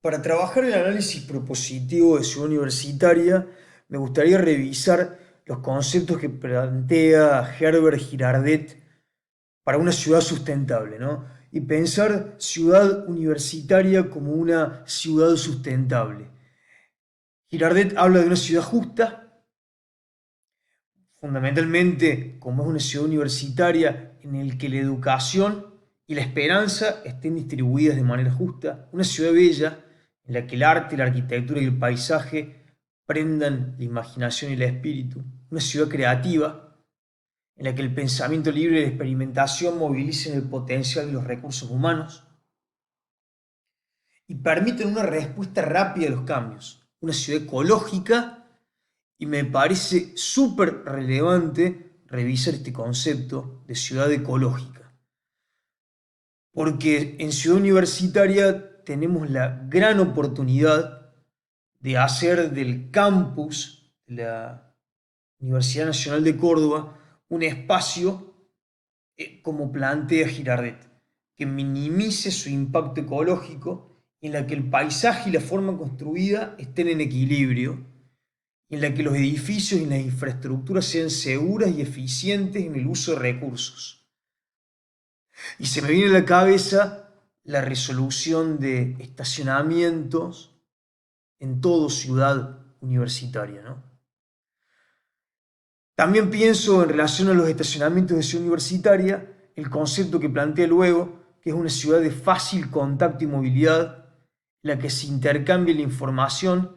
Para trabajar el análisis propositivo de Ciudad Universitaria, me gustaría revisar los conceptos que plantea Herbert Girardet para una ciudad sustentable, ¿no? Y pensar ciudad universitaria como una ciudad sustentable. Girardet habla de una ciudad justa, fundamentalmente como es una ciudad universitaria en la que la educación y la esperanza estén distribuidas de manera justa, una ciudad bella en la que el arte, la arquitectura y el paisaje prendan la imaginación y el espíritu, una ciudad creativa en la que el pensamiento libre y la experimentación movilicen el potencial de los recursos humanos y permiten una respuesta rápida a los cambios, una ciudad ecológica. Y me parece súper relevante revisar este concepto de ciudad ecológica, porque en Ciudad Universitaria tenemos la gran oportunidad de hacer del campus de la Universidad Nacional de Córdoba un espacio, como plantea Girardet, que minimice su impacto ecológico, en la que el paisaje y la forma construida estén en equilibrio, en la que los edificios y las infraestructuras sean seguras y eficientes en el uso de recursos. Y se me viene a la cabeza la resolución de estacionamientos en toda ciudad universitaria, ¿no? También pienso en relación a los estacionamientos de ciudad universitaria, el concepto que plantea luego, que es una ciudad de fácil contacto y movilidad, en la que se intercambia la información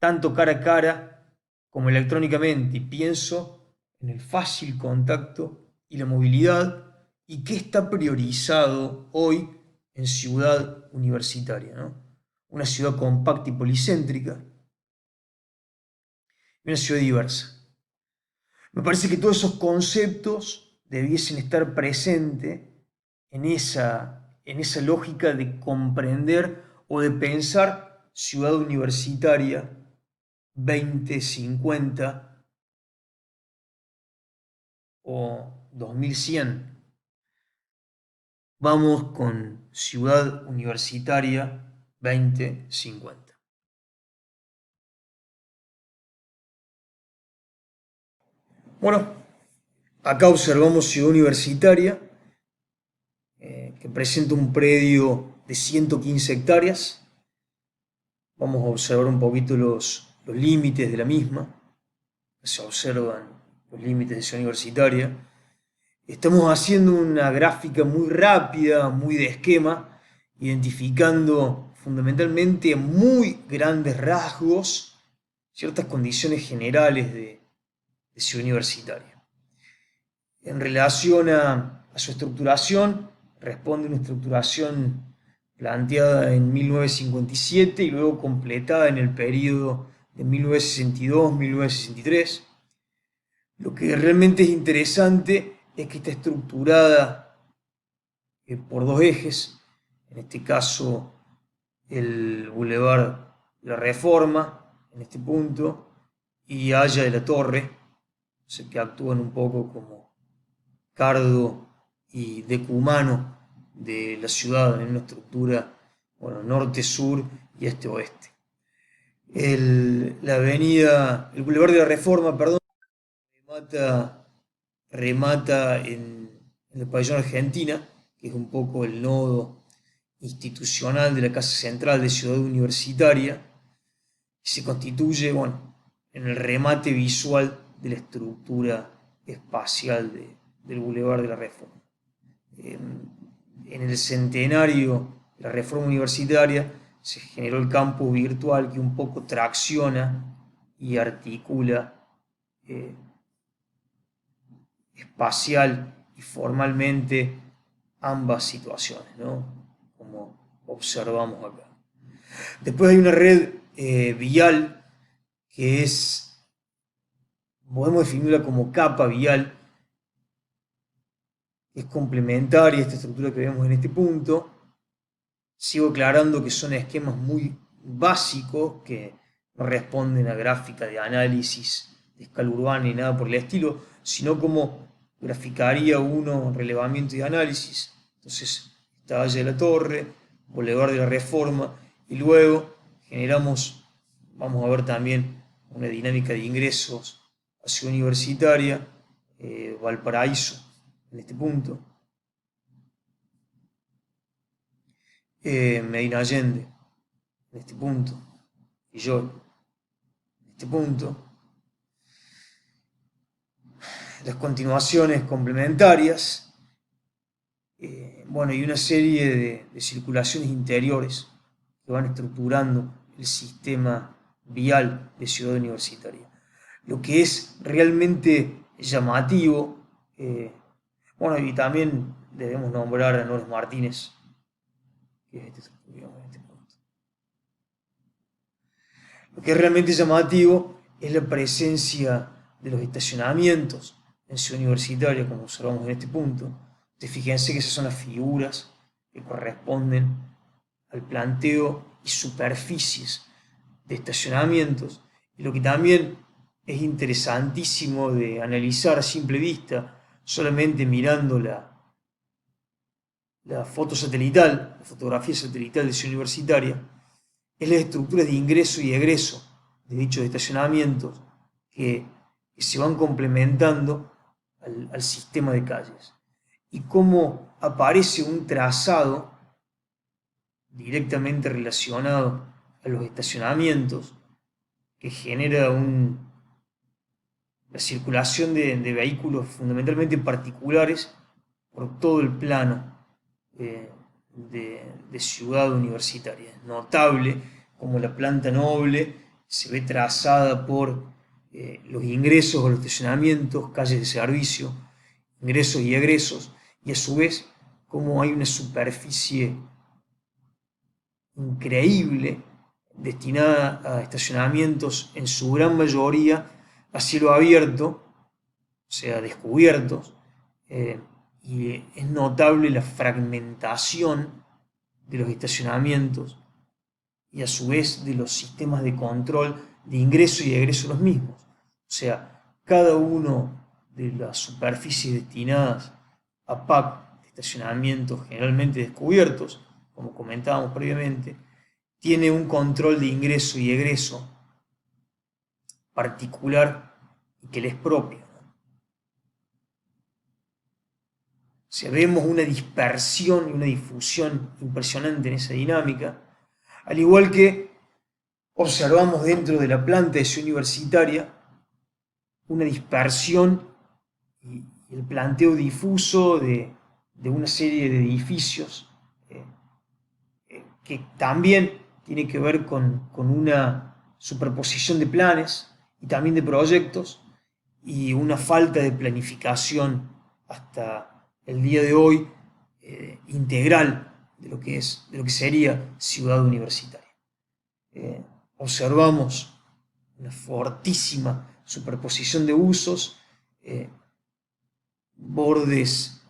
tanto cara a cara como electrónicamente. Y pienso en el fácil contacto y la movilidad y qué está priorizado hoy en ciudad universitaria, ¿no? Una ciudad compacta y policéntrica, y una ciudad diversa. Me parece que todos esos conceptos debiesen estar presentes en esa lógica de comprender o de pensar ciudad universitaria 2050 o 2100. Vamos con ciudad universitaria 2050. Bueno, acá observamos ciudad universitaria, que presenta un predio de 115 hectáreas. Vamos a observar un poquito los límites de la misma. Se observan los límites de ciudad universitaria. Estamos haciendo una gráfica muy rápida, muy de esquema, identificando fundamentalmente a muy grandes rasgos ciertas condiciones generales de ciudad universitaria. En relación a su estructuración, responde una estructuración planteada en 1957 y luego completada en el periodo de 1962-1963. Lo que realmente es interesante es que está estructurada por dos ejes, en este caso el Boulevard de la Reforma, en este punto, y Haya de la Torre, o sea, que actúan un poco como cardo y decumano de la ciudad en una estructura, bueno, norte-sur y este-oeste. El Boulevard de la Reforma, perdón, remata en el pabellón Argentina, que es un poco el nodo institucional de la Casa Central de Ciudad Universitaria, y se constituye, bueno, en el remate visual de la estructura espacial del Boulevard de la Reforma. En el centenario de la Reforma Universitaria se generó el campus virtual que un poco tracciona y articula, eh, espacial y formalmente, ambas situaciones, ¿no? Como observamos acá. Después hay una red vial que podemos definirla como capa vial, que es complementaria a esta estructura que vemos en este punto. Sigo aclarando que son esquemas muy básicos que no responden a gráfica de análisis de escala urbana ni nada por el estilo, sino como graficaría uno relevamiento y análisis. Entonces, está Valle de la Torre, Boulevard de la Reforma Y luego generamos, vamos a ver también una dinámica de ingresos a Ciudad Universitaria, Valparaíso, en este punto, Medina Allende, en este punto, y yo, en este punto, las continuaciones complementarias, bueno, y una serie de circulaciones interiores que van estructurando el sistema vial de Ciudad Universitaria. Lo que es realmente llamativo, bueno, y también debemos nombrar a Norris Martínez, que es este punto. Lo que es realmente llamativo es la presencia de los estacionamientos en Ciudad Universitaria, como observamos en este punto. Fíjense que esas son las figuras que corresponden al planteo y superficies de estacionamientos. Y lo que también es interesantísimo de analizar a simple vista, solamente mirando la foto satelital, la fotografía satelital de Ciudad Universitaria, es las estructuras de ingreso y egreso de dichos estacionamientos que se van complementando al sistema de calles. Y cómo aparece un trazado directamente relacionado a los estacionamientos que genera la circulación de vehículos fundamentalmente particulares por todo el plano de Ciudad Universitaria. Es notable como la planta noble se ve trazada por los ingresos a los estacionamientos, calles de servicio, ingresos y egresos, y a su vez como hay una superficie increíble destinada a estacionamientos en su gran mayoría a cielo abierto, o sea, descubiertos, y es notable la fragmentación de los estacionamientos y a su vez de los sistemas de control de ingreso y egreso los mismos. O sea, cada uno de las superficies destinadas a PAC, de estacionamientos generalmente descubiertos, como comentábamos previamente, tiene un control de ingreso y egreso particular y que le es propio. O sea, vemos una dispersión y una difusión impresionante en esa dinámica, al igual que observamos dentro de la planta de Ciudad Universitaria una dispersión y el planteo difuso de una serie de edificios que también tiene que ver con una superposición de planes y también de proyectos y una falta de planificación hasta el día de hoy integral de lo que sería Ciudad Universitaria. Observamos una fortísima superposición de usos, bordes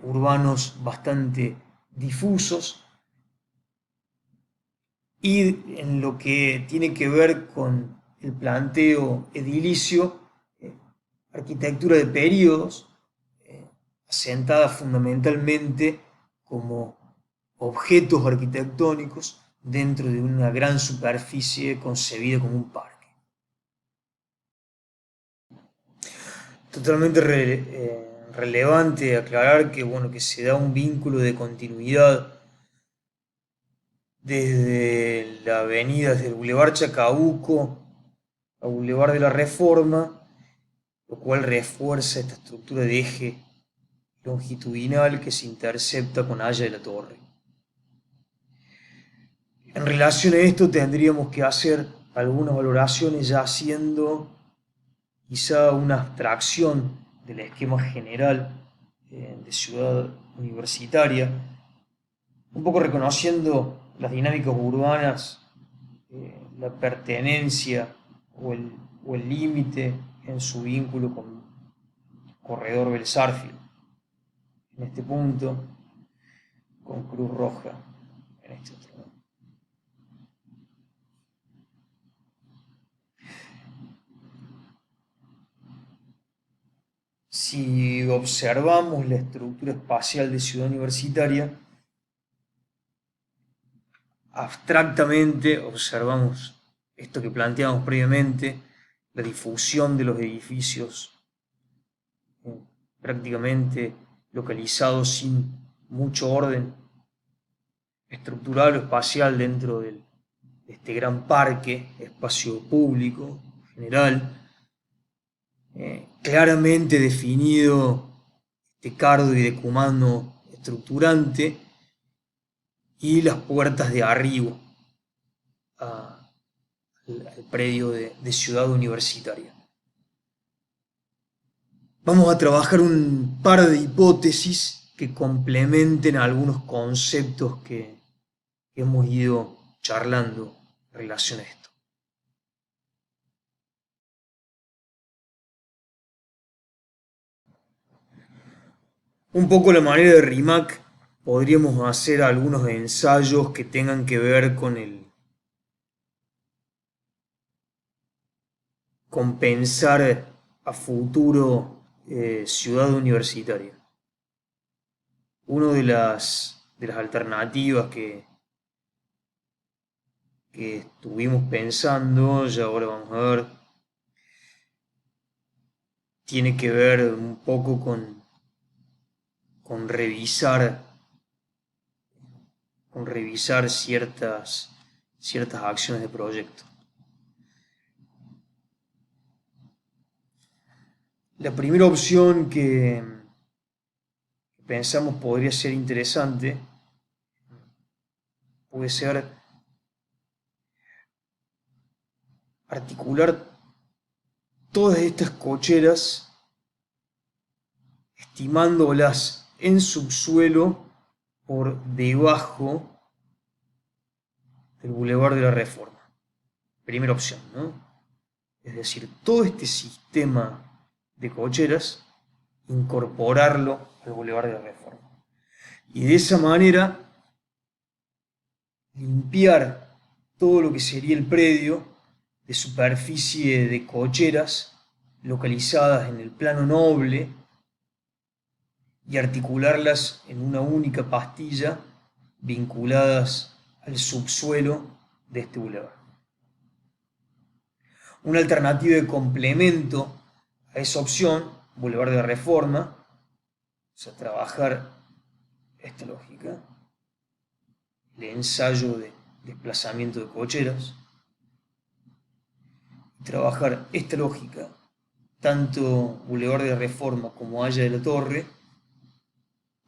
urbanos bastante difusos, y en lo que tiene que ver con el planteo edilicio, arquitectura de períodos, asentada fundamentalmente como objetos arquitectónicos dentro de una gran superficie concebida como un parque. Totalmente relevante aclarar que, bueno, que se da un vínculo de continuidad desde la avenida, desde el Boulevard Chacabuco a Boulevard de la Reforma, lo cual refuerza esta estructura de eje longitudinal que se intercepta con Haya de la Torre. En relación a esto tendríamos que hacer algunas valoraciones ya haciendo quizá una abstracción del esquema general de Ciudad Universitaria, un poco reconociendo las dinámicas urbanas, la pertenencia o el límite en su vínculo con Corredor Belsarfield, en este punto, con Cruz Roja, en este otro. Si observamos la estructura espacial de Ciudad Universitaria, abstractamente observamos esto que planteamos previamente, la difusión de los edificios prácticamente localizados sin mucho orden estructural o espacial dentro de este gran parque, espacio público general, claramente definido este cardo y decumano estructurante y las puertas de arribo al predio de Ciudad Universitaria. Vamos a trabajar un par de hipótesis que complementen algunos conceptos que hemos ido charlando en relación a esto. Un poco la manera de Rimac, podríamos hacer algunos ensayos que tengan que ver con pensar a futuro ciudad universitaria. Una de las alternativas que estuvimos pensando, y ahora vamos a ver, tiene que ver un poco con revisar ciertas acciones de proyecto. La primera opción que pensamos podría ser interesante puede ser articular todas estas cocheras, estimándolas en subsuelo por debajo del Boulevard de la Reforma. Primera opción, ¿no? Es decir, todo este sistema de cocheras, incorporarlo al Boulevard de la Reforma. Y de esa manera limpiar todo lo que sería el predio de superficie de cocheras localizadas en el plano noble y articularlas en una única pastilla vinculadas al subsuelo de este bulevar. Una alternativa de complemento a esa opción, Boulevard de Reforma, o sea, trabajar esta lógica, el ensayo de desplazamiento de cocheras, trabajar esta lógica, tanto Boulevard de Reforma como Haya de la Torre,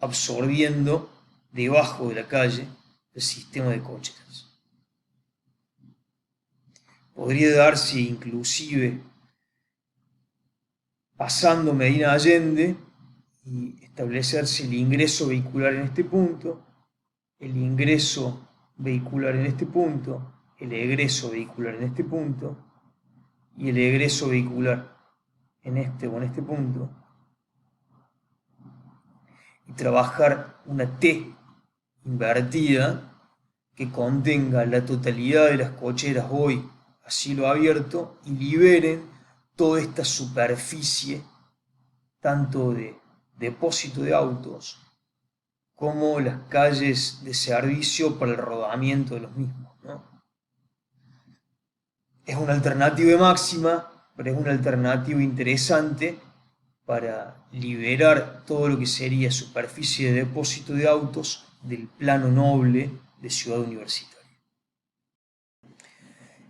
absorbiendo debajo de la calle el sistema de cocheras. Podría darse inclusive pasando Medina Allende y establecerse el ingreso vehicular en este punto, el ingreso vehicular en este punto, el egreso vehicular en este punto y el egreso vehicular en este o en este punto, y trabajar una T invertida que contenga la totalidad de las cocheras hoy a cielo abierto y liberen toda esta superficie, tanto de depósito de autos como las calles de servicio para el rodamiento de los mismos, ¿no? Es una alternativa máxima, pero es una alternativa interesante para liberar todo lo que sería superficie de depósito de autos del plano noble de Ciudad Universitaria.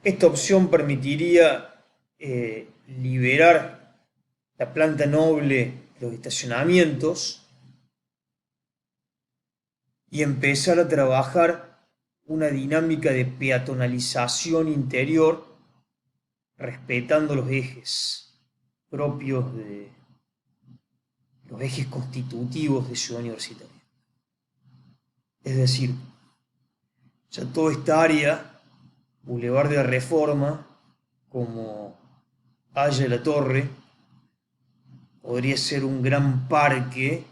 Esta opción permitiría liberar la planta noble de los estacionamientos y empezar a trabajar una dinámica de peatonalización interior respetando los ejes propios de los ejes constitutivos de Ciudad Universitaria. Es decir, ya toda esta área, Boulevard de la Reforma, como Haya de la Torre, podría ser un gran parque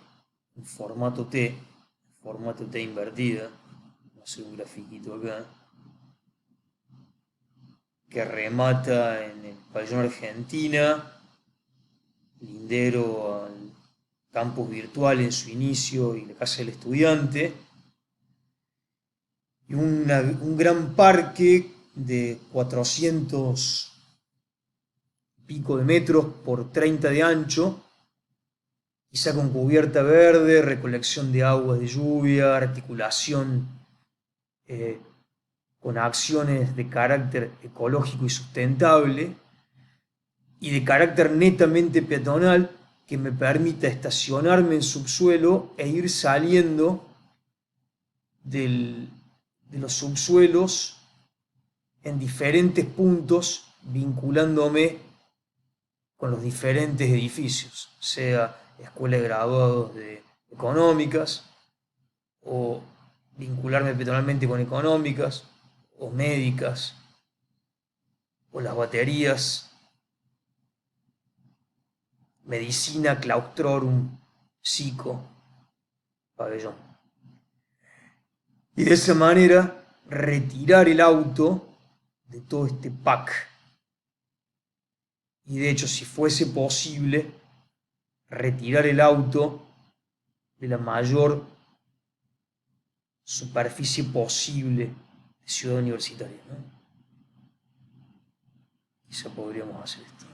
en formato T invertida. Vamos a hacer un grafiquito acá, que remata en el pabellón Argentina, lindero al campus virtual en su inicio y la casa del estudiante, y un gran parque de 400 pico de metros por 30 de ancho, quizá con cubierta verde, recolección de aguas de lluvia, articulación con acciones de carácter ecológico y sustentable, y de carácter netamente peatonal, que me permita estacionarme en subsuelo e ir saliendo de los subsuelos en diferentes puntos, vinculándome con los diferentes edificios, sea escuela de graduados de económicas, o vincularme peatonalmente con económicas, o médicas, o las baterías, medicina, claustrorum, psico, pabellón. Y de esa manera retirar el auto de todo este pack. Y de hecho, si fuese posible, retirar el auto de la mayor superficie posible de Ciudad Universitaria, ¿no? Quizá podríamos hacer esto.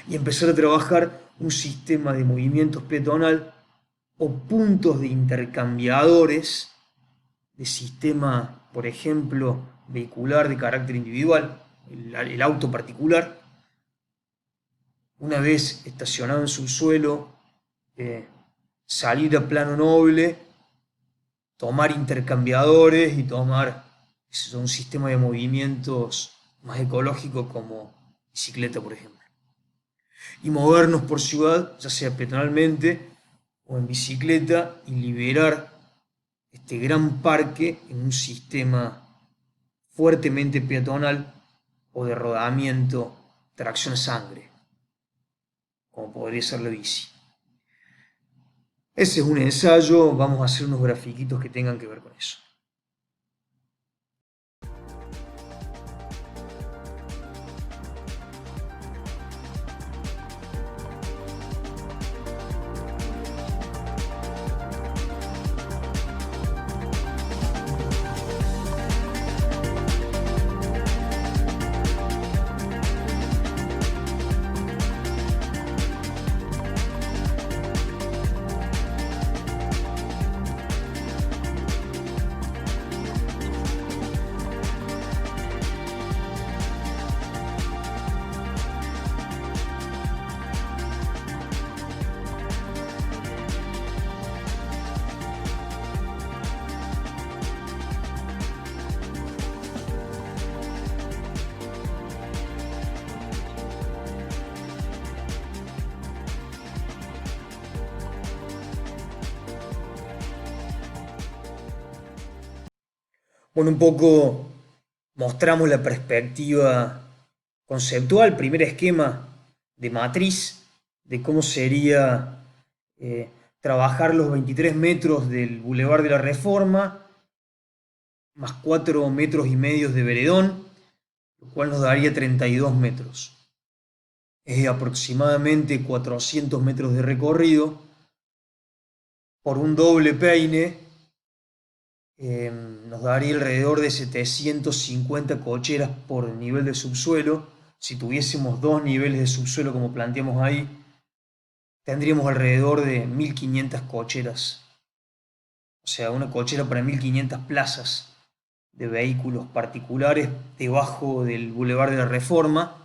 Y empezar a trabajar un sistema de movimientos peatonal o puntos de intercambiadores de sistema, por ejemplo, vehicular de carácter individual, el auto particular. Una vez estacionado en subsuelo, salir a plano noble, tomar intercambiadores y tomar un sistema de movimientos más ecológico como bicicleta, por ejemplo. Y movernos por ciudad, ya sea peatonalmente o en bicicleta, y liberar este gran parque en un sistema fuertemente peatonal o de rodamiento, tracción a sangre, como podría ser la bici. Ese es un ensayo, vamos a hacer unos grafiquitos que tengan que ver con eso. Bueno, un poco mostramos la perspectiva conceptual, primer esquema de matriz, de cómo sería trabajar los 23 metros del Boulevard de la Reforma, más 4 metros y medio de veredón, lo cual nos daría 32 metros. Es aproximadamente 400 metros de recorrido por un doble peine. Nos daría alrededor de 750 cocheras por nivel de subsuelo. Si tuviésemos 2 niveles de subsuelo como planteamos ahí, tendríamos alrededor de 1500 cocheras. O sea, una cochera para 1500 plazas de vehículos particulares debajo del Boulevard de la Reforma,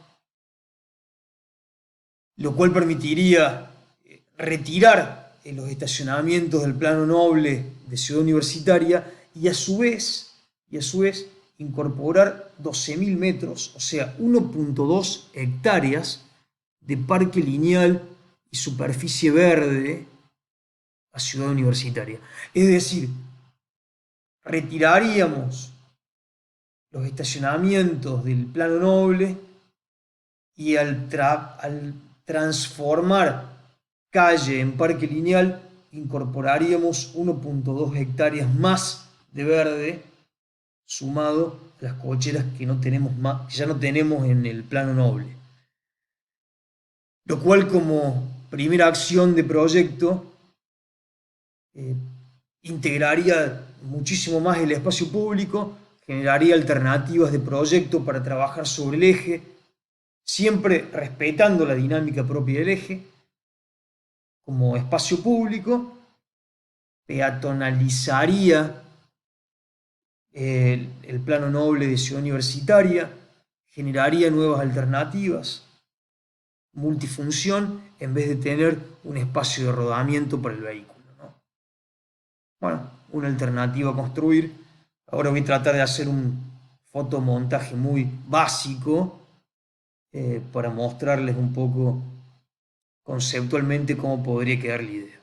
lo cual permitiría retirar los estacionamientos del plano noble de Ciudad Universitaria y a su vez incorporar 12.000 metros, o sea, 1.2 hectáreas de parque lineal y superficie verde a Ciudad Universitaria. Es decir, retiraríamos los estacionamientos del plano noble y al transformar calle en parque lineal incorporaríamos 1.2 hectáreas más de verde sumado a las cocheras que no tenemos más, que ya no tenemos en el plano noble. Lo cual, como primera acción de proyecto, integraría muchísimo más el espacio público, generaría alternativas de proyecto para trabajar sobre el eje, siempre respetando la dinámica propia del eje, como espacio público, peatonalizaría el plano noble de Ciudad Universitaria, generaría nuevas alternativas, multifunción, en vez de tener un espacio de rodamiento para el vehículo, ¿no? Bueno, una alternativa a construir. Ahora voy a tratar de hacer un fotomontaje muy básico para mostrarles un poco conceptualmente cómo podría quedar la idea.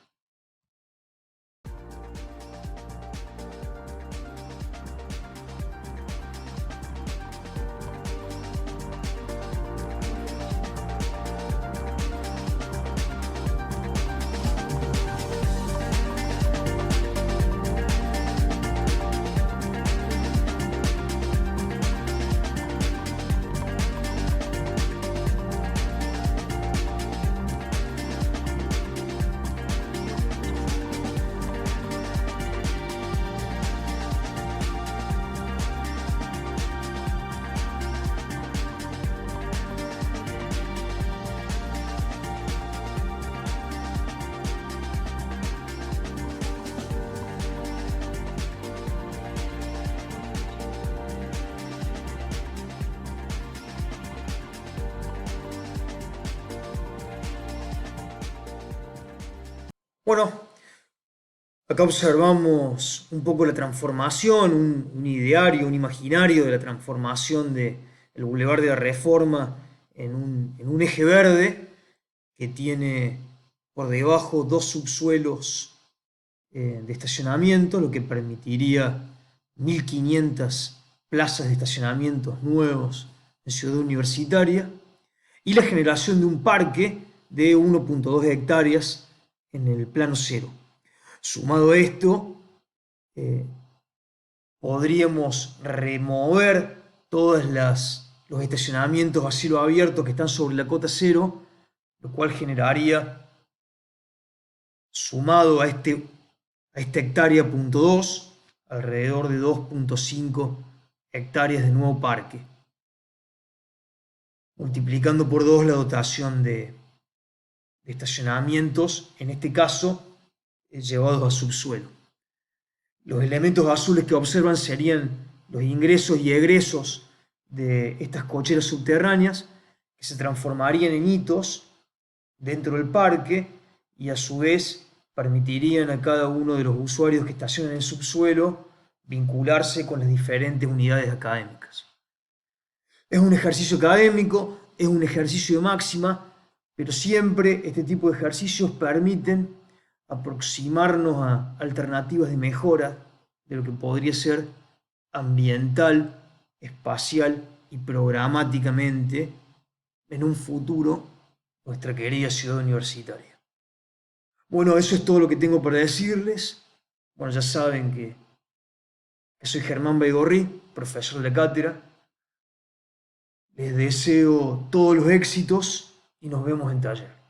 Bueno, acá observamos un poco la transformación, un ideario, un imaginario de la transformación del Boulevard de la Reforma en un eje verde que tiene por debajo dos subsuelos de estacionamiento, lo que permitiría 1.500 plazas de estacionamientos nuevos en Ciudad Universitaria, y la generación de un parque de 1,2 hectáreas en el plano cero. Sumado a esto, podríamos remover todos los estacionamientos a cielo abierto que están sobre la cota cero, lo cual generaría, sumado a esta hectárea punto 2, alrededor de 2,5 hectáreas de nuevo parque, multiplicando por 2 la dotación de estacionamientos, en este caso llevados a subsuelo. Los elementos azules que observan serían los ingresos y egresos de estas cocheras subterráneas, que se transformarían en hitos dentro del parque y a su vez permitirían a cada uno de los usuarios que estacionan en el subsuelo vincularse con las diferentes unidades académicas. Es un ejercicio académico, es un ejercicio de máxima, pero siempre este tipo de ejercicios permiten aproximarnos a alternativas de mejora de lo que podría ser ambiental, espacial y programáticamente en un futuro nuestra querida ciudad universitaria. Bueno, eso es todo lo que tengo para decirles. Bueno, ya saben que soy Germán Baigorri, profesor de cátedra. Les deseo todos los éxitos y nos vemos en taller.